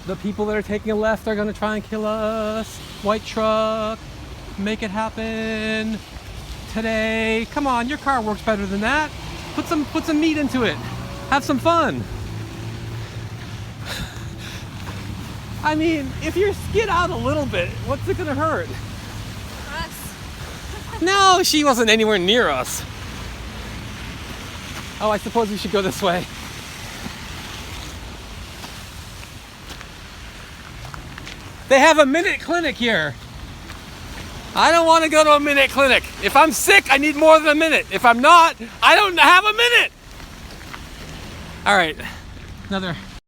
The people that are taking a left are gonna try and kill us. White truck, make it happen today. Come on, your car works better than that. Put some meat into it. Have some fun. I mean, if you skid out a little bit, what's it gonna hurt? Us. No, she wasn't anywhere near us. Oh, I suppose we should go this way. They have a minute clinic here. I don't want to go to a minute clinic. If I'm sick, I need more than a minute. If I'm not, I don't have a minute. All right, another